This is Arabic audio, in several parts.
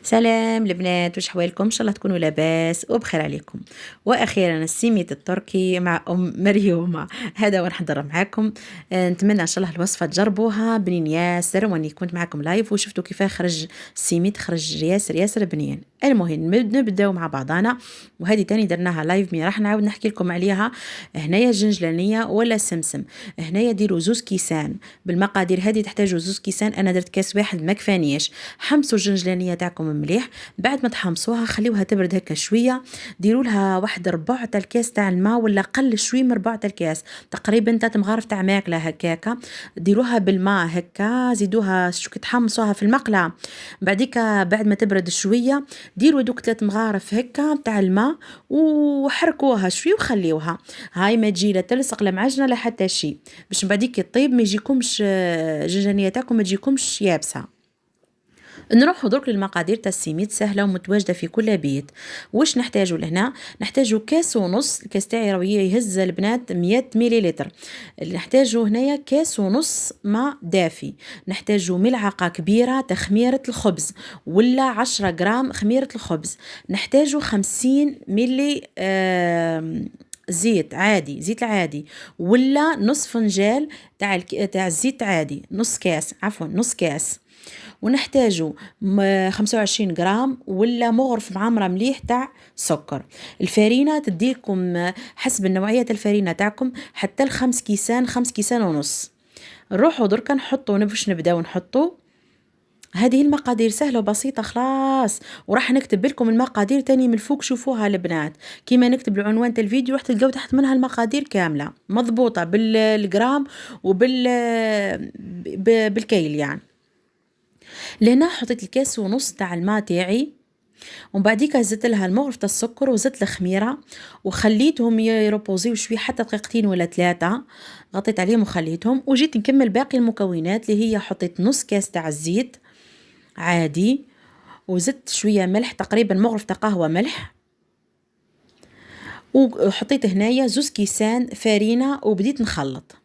سلام البنات، وش حوالكم؟ ان شاء الله تكونوا لاباس وبخير عليكم. واخيرا السيميت التركي مع مريومه هذا ونحضر معاكم. نتمنى ان شاء الله الوصفه تجربوها بنين ياسر، واني كنت معاكم لايف وشفتوا كيف خرج السيميت، خرج ياسر ياسر بنين. المهم نبداو مع بعضنا. وهذه تاني درناها لايف، مي راح نعاود نحكي لكم عليها. هنايا الجنجلانيه ولا السمسم. هنايا ديروا زوز كيسان بالمقادير هذه، تحتاجوا زوز كيسان. انا درت كاس واحد ما كفانيش. حمصوا الجنجلانيه تاعكم مليح، بعد ما تحمصوها خليوها تبرد هكا شويه. ديروا لها واحد ربع تاع الكاس تاع الماء، ولا قل شويه من ربع تاع الكاس، تقريبا تاع مغارف تاع ماكله هكاكا. ديروها بالماء هكا، زيدوها شو تحمصوها في المقله. بعديك بعد ما تبرد شويه ديروا دوك 3 مغارف هكا تاع الماء، وحركوها شويه وخليوها. هاي ما تجي لا تلصق لا معجنه لا حتى شيء، باش بعديك يطيب ما يجيكمش الجنجانيه تاعكم ما تجيكمش يابسه. نروحوا درك للمقادير تاع السيميت، سهله ومتواجده في كل بيت. واش نحتاجوا لهنا؟ نحتاجوا كاس ونص. الكاس تاعي راهو يهز البنات 100 مليلتر. نحتاجوا هنايا كاس ونص ماء دافي. نحتاجوا ملعقه كبيره تخميره الخبز، ولا 10 غرام خميره الخبز. نحتاجوا 50 ملي زيت عادي، زيت العادي، ولا نص فنجال تاع الزيت عادي، نص كاس، عفوا نص كاس. ونحتاجوا 25 غرام ولا مغرف معمرة مليح تاع سكر. الفارينة تديكم حسب النوعية الفارينة تاعكم، حتى الخمس كيسان، 5 كيسان ونص. نروحوا دركا نحطوا، باش نبداو نحطوا. هذه المقادير سهلة وبسيطة خلاص. وراح نكتب لكم المقادير تاني من الفوق، شوفوها البنات كيما نكتب العنوان تاع الفيديو، راح تلقاو تحت منها المقادير كاملة مضبوطة بالجرام بالكيل يعني. لهنا حطيت الكاس ونص تاع الماء تاعي، ومن بعديك زدت لها المغرف تاع السكر وزدت الخميره، وخليتهم يربوزيو شويه حتى دقيقتين ولا 3. غطيت عليهم وخليتهم، وجيت نكمل باقي المكونات اللي هي حطيت نص كاس تاع الزيت عادي، وزدت شويه ملح، تقريبا مغرف تاع قهوه ملح. وحطيت هنايا 2 كيسان فارينه، وبديت نخلط.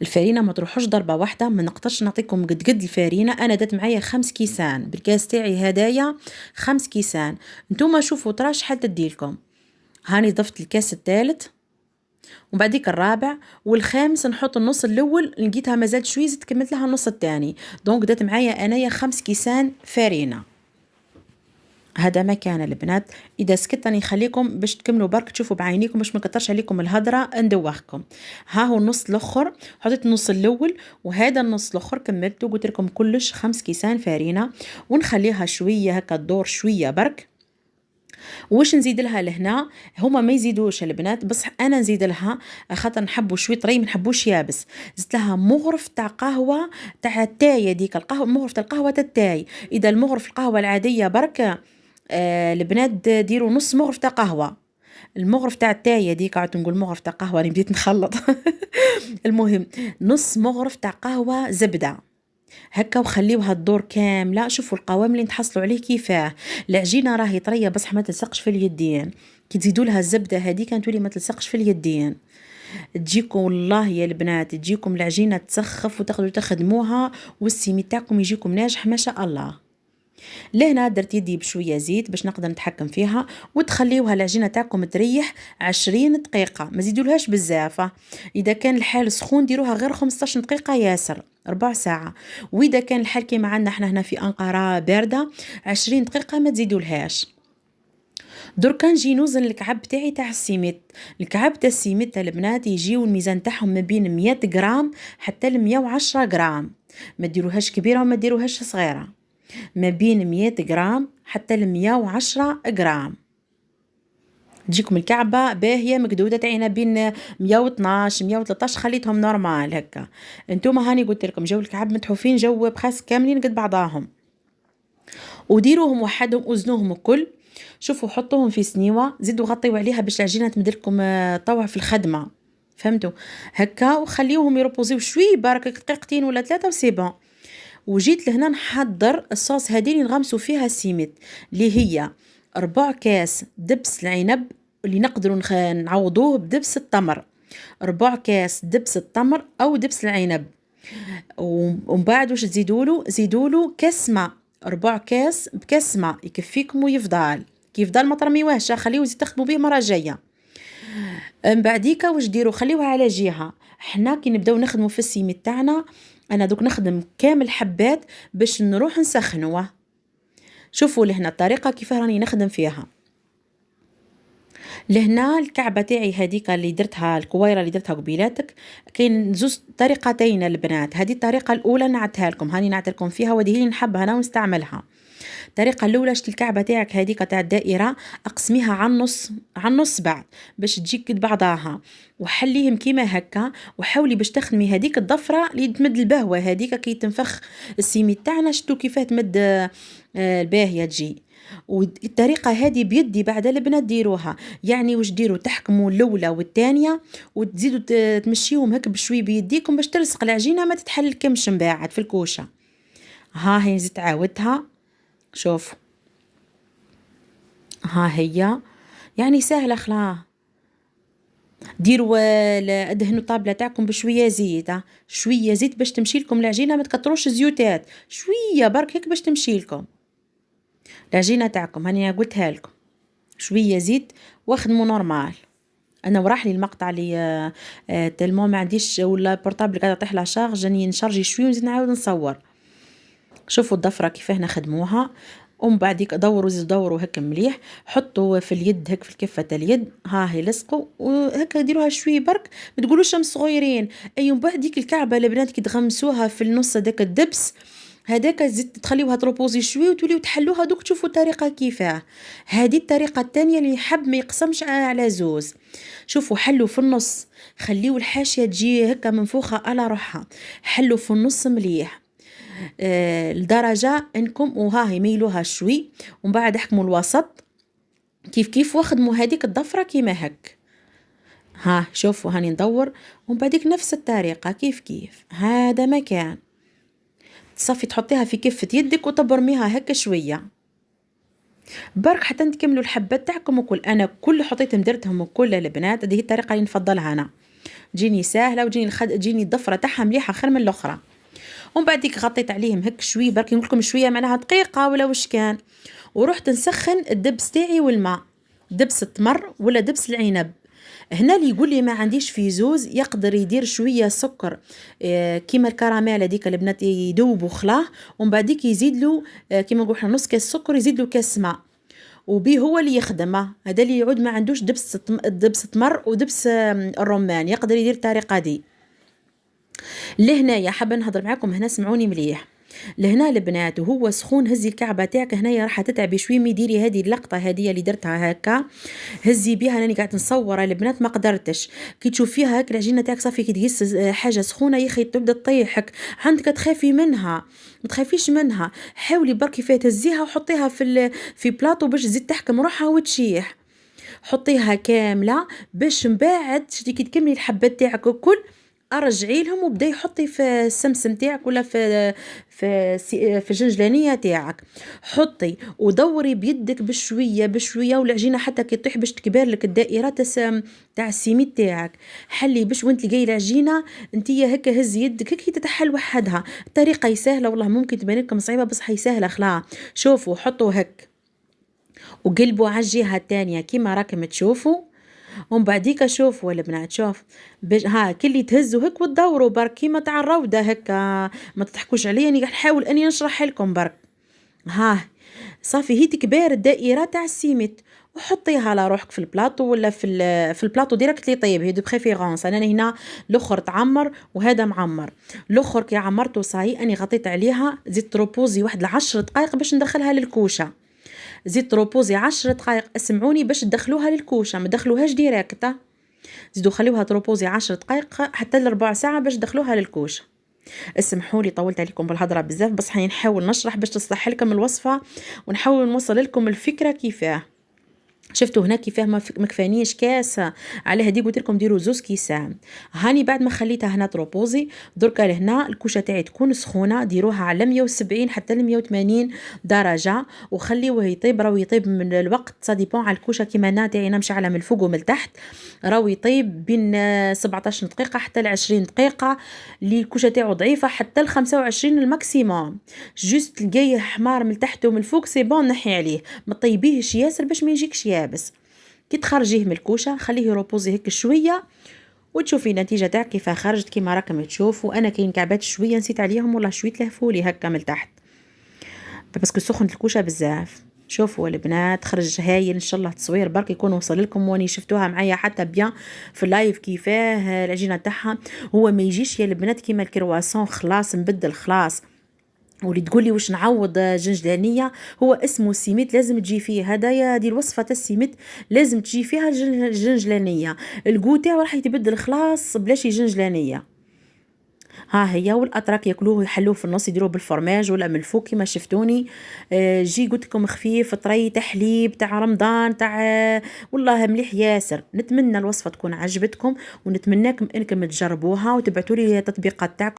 الفارينه ما تروحوش ضربه واحده، ما نقدرش نعطيكم قد الفارينه. انا دات معايا 5 كيسان بالكاس تاعي هدايا، 5 كيسان. نتوما شوفوا ترى شحال تديلكم. هاني ضفت الكاس الثالث، وبعديك الرابع والخامس. نحط النص الاول، لقيتها مازال شويه، زدت كملت لها النص الثاني. دونك دات معايا انايا 5 كيسان فارينه. هذا ما كان البنات. اذا سكت راني نخليكم باش تكملوا برك تشوفوا بعينيكم، باش ما نكترش عليكم الهضره ندوخكم. ها هو النص الاخر، حطيت النص الاول، وهذا النص الاخر كملته. قلت لكم كلش 5 كيسان فارينه. ونخليها شويه هكا تدور شويه برك. واش نزيد لها لهنا؟ هما ما يزيدوش البنات، بصح انا نزيد لها خاطر نحبوا شويه طري، ما نحبوش يابس. زدت لها مغرف تاع قهوه تاع التاي، هذيك القهوه، مغرف تاع القهوه تاع التاي. اذا المغرف القهوه العاديه برك، البنات ديروا نص مغرف تاع قهوه. المغرف تاع التاي هذيك، عاد نقول مغرف تاع قهوه، راني بديت نخلط. المهم نص مغرف تاع قهوه زبده هكا، وخليوها الدور كامله. شوفوا القوام اللي نتحصلوا عليه كيفاه. العجينه راهي طريه بصح ما تلصقش في اليدين. كي تزيدوا لها الزبده هذيك تولي ما تلصقش في اليدين. تجيكم والله يا البنات، تجيكم العجينه تسخف وتقدروا تخدموها، والسيمي تاعكم يجيكم ناجح ما شاء الله. لهنا درت يدي بشويه زيت باش نقدر نتحكم فيها. وتخليوها العجينه تاعكم تريح 20 دقيقه، ما زيدولهاش بزاف. اذا كان الحال سخون ديروها غير 15 دقيقه ياسر، ربع ساعه. واذا كان الحال كيما عندنا احنا هنا في انقره بارده، 20 دقيقه ما تزيدولهاش. دركا نجي نوزن الكعب تاعي تاع السيميت. الكعب تاع السيميت البنات يجيو الميزان تاعهم ما بين 100 غرام حتى ل 110 غرام. ما ديروهاش كبيره وما ديروهاش صغيره، ما بين 100 غرام حتى ل 110 غرام. تجيكم الكعبة باهية مقدودة تاعنا بين 112 113، خليتهم نورمال هكا. انتوما هاني قلت لكم جو الكعب متحوفين، جو بخاس كاملين قد بعضاهم. وديروهم وحدهم، وزنوهم الكل. شوفوا حطوهم في سنيوة، زيدوا غطيوا عليها باش العجينة تمدلكم طوع في الخدمة، فهمتوا هكا. وخليوهم يربوزيو شوي برك دقيقتين ولا 3 وسيبون. وجيت لهنا نحضر الصوص هذه اللي نغمسوا فيها السيميت، اللي هي 4 كاس دبس العنب اللي نقدروا نعوضوه بدبس التمر. 4 كاس دبس التمر او دبس العنب. ومن بعد واش تزيدوا له؟ زيدوا له كاس ماء ربع كاس بكاس ماء يكفيكم ويفضل، كي يفضل ما ترميوهش، خليوه زيد تخدموا به مرة جاية. من بعديكا واش ديروا، خليوها على جهة. حنا كي نبداو نخدموا في السيميت تاعنا، انا دوك نخدم كامل حبات باش نروح نسخنوه. شوفوا لهنا الطريقة كيف راني نخدم فيها. لهنا الكعبة تاعي هذيك اللي درتها، الكويرة اللي درتها قبيلاتك، كاين زوج طريقتين البنات. هذه الطريقة الأولى نعتها لكم، هاني نعت لكم فيها، وهذه هي نحبها أنا ونستعملها. الطريقة الأولى، شتي الكعبة تاعك هذيك تاع الدائرة، أقسميها على النص، على النص بعد باش تجيك قد بعضاها، وحليهم كيما هكا، وحاولي باش تخدمي هذيك الضفرة اللي تمد البهوة هذيك كي تنفخ السيميت تاعنا، شتو كيفاه تمد الباهية تجي. والطريقة هذه بيدي بعد البنات ديروها، يعني واش ديروا، تحكموا الأولى والثانية وتزيدوا تمشيهم هك بشوي بيديكم باش تلصق العجينة ما تتحللكمش من بعد في الكوشة. ها هي زدت عاودتها، شوف ها هي، يعني سهلة خلا. ديروا ادهنوا الطابلة تاعكم بشوية زيت، شوية زيت باش تمشي لكم العجينة، ما تكتروش زيوتات، شوية برك هيك باش تمشي لكم العجينة تاعكم. هاني قلتها لكم شوية زيت واخدموا نورمال. انا وراح لي المقطع اللي تلمو ما عنديش، ولا بورطابل قاعده طيح لا شارج، جاني نشارجي شويه ونزيد نعاود نصور. شوفوا الضفره كيفاه نخدموها، ومن بعديك دوروا زيد دوروا هكا مليح، حطوا في اليد هك في الكفه تاع اليد، ها هي لصقوا وهكا ديروها شويه برك، ما تقولوش هم صغيرين. اي من بعد ديك الكعبه البنات كي تغمسوها في النص هذاك الدبس هذاك، زيد تخليوها تروبوزي شويه وتوليو تحلوها. دوك تشوفوا الطريقه كيفاه. هذه الطريقه الثانيه اللي يحب ما يقسمش على زوز. شوفوا حلوا في النص، خليوا الحاشيه تجي هكا منفوخه على روحها، حلوا في النص مليح لدرجه انكم وها هي ميلوها شوي، ومن بعد احكموا الوسط كيف كيف، واخدموا هذيك الضفره كيما هك. ها شوفوا هاني ندور، ومن بعديك نفس الطريقه كيف كيف. هذا مكان تصفي تحطيها في كفة يدك وتبرميها هكا شوية برك حتى تكملوا الحبات تاعكم وكل. انا كل حطيتهم درتهم وكل البنات، هذه هي الطريقة اللي نفضلها انا، تجيني سهلة وتجيني تجيني الضفرة تاعها مليحة خير من الاخرى. ومن بعد ديك غطيت عليهم هك شوي برك، نقول لكم شوية معناها دقيقة ولا وش كان، ورحت نسخن الدبس تاعي والماء، دبس التمر ولا دبس العنب. هنا اللي يقول لي ما عنديش في زوز يقدر يدير شويه سكر كيما الكراميل هذيك البنات يذوب وخلاه، ومن بعديك يزيد له كيما نقول احنا نص كاس سكر، يزيد له كاس ماء، وبيه هو اللي يخدمه. هذا اللي يعود ما عندوش دبس تمر ودبس الرمان، يقدر يدير الطريقه دي. لهنايا حابه نهضر معاكم هنا، سمعوني مليح. لهنا البنات وهو سخون، هزي الكعبه تاعك هنايا راح تتعبي شوي، ميديري هذه اللقطه هذه اللي درتها هكا، هزي بها. راني قاعده نصور البنات ما قدرتش، كي تشوفيها هكا العجينه تاعك صافي كي تقيس حاجه سخونه يا اخي تبدا تطيحك، عندك تخافي منها. ما تخافيش منها، حاولي بركي فيها تهزيها وحطيها في بلاطو باش تزيد تحكم روحها وتشيح. حطيها كامله باش من بعد كي تكملي الحبات تاعك الكل ارجعي لهم، وبداي حطي في السمسم تاعك ولا في الجنجلانيه تاعك، حطي ودوري بيدك بشويه بشويه، والعجينه حتى كي تطيح باش تكبر لك الدائره تاع السيميت تاعك. حلي باش وانت تلقاي العجينه انتيا هكا هزي يدك هكي تتحل وحدها. الطريقه سهله والله، ممكن تبان لكم صعيبه بس هي سهله خلا. شوفوا حطوا هك وقلبوا على الجهه الثانيه كيما راكم تشوفوا، ومن بعديك شوفوا البنات، شوف ها كلي تهزوا هك وتدوروا برك كيما تاع الروضه هكا، ما تضحكوش عليا، اني قاعد نحاول اني نشرح لكم برك. ها صافي هي تكبير الدائره تاع السيميت، وحطيها على روحك في البلاطو ولا في البلاطو ديريكت لي طيب، هي دو بريفيرونس. انا هنا الاخر تعمر وهذا معمر، الاخر كي عمرته صاي اني غطيت عليها، زدت تروبوزي واحد 10 دقائق باش ندخلها للكوشه، زيد تروبوزي 10 دقائق اسمعوني باش تدخلوها للكوشه، ما تدخلوهاش ديريكت، زيدوا خليوها تروبوزي 10 دقائق حتى لربع ساعه باش تدخلوها للكوشه. اسمحوا لي طولت عليكم بالهضره بزاف، بس حنحاول نشرح باش تصلح لكم الوصفه ونحاول نوصل لكم الفكره كيفاه. شفتوا هنا كيفاه ما كفانيش كاس، على هذه قلت لكم ديروا زوز كيسان. هاني بعد ما خليتها هنا تروبوزي، دركا لهنا الكوشه تاعي تكون سخونه، ديروها على 170 حتى ل 180 درجه وخليوه يطيب. راهو يطيب من الوقت سا ديبون على الكوشه، كيما انا تاعي انا مشعله من الفوق ومن التحت، راهو يطيب بين 17 دقيقه حتى ل 20 دقيقه. اللي الكوشه تاعو ضعيفه حتى ل 25 الماكسيموم. جوست تلقايه حمار من التحت ومن الفوق سي بون، نحي عليه، ما طيبيهش ياسر باش ما يجيكش يابس. كي تخرجيه من الكوشه خليه يروبوزي هيك شويه وتشوفي النتيجه تاع كيف خرجت كيما راكم تشوفوا. انا كاين كعبات شويه نسيت عليهم والله شويه لهفولي هكا من تحت باسكو سخنت الكوشه بزاف. شوفوا البنات خرج هايل ان شاء الله. تصوير برك يكون وصل لكم واني شفتوها معايا حتى بيان في اللايف كيفاه العجينه تاعها. هو ما يجيش يا البنات كيما الكرواسون خلاص مبدل خلاص. واللي تقولي واش نعوض جنجلانيه، هو اسمه سيميت لازم تجي فيه، هدايا دي الوصفه تاع السيميت لازم تجي فيها الجنجلانيه. الكو تاعو راح يتبدل خلاص بلاش جنجلانيه. ها هي. والاتراك ياكلوه يحلوه في النص يديروه بالفرماج ولا من الفوق كيما شفتوني. جي قلت لكم خفيف طري تحليب تاع رمضان تاع والله مليح ياسر. نتمنى الوصفه تكون عجبتكم ونتمناكم انكم تجربوها وتبعتوا لي التطبيقات تاعكم.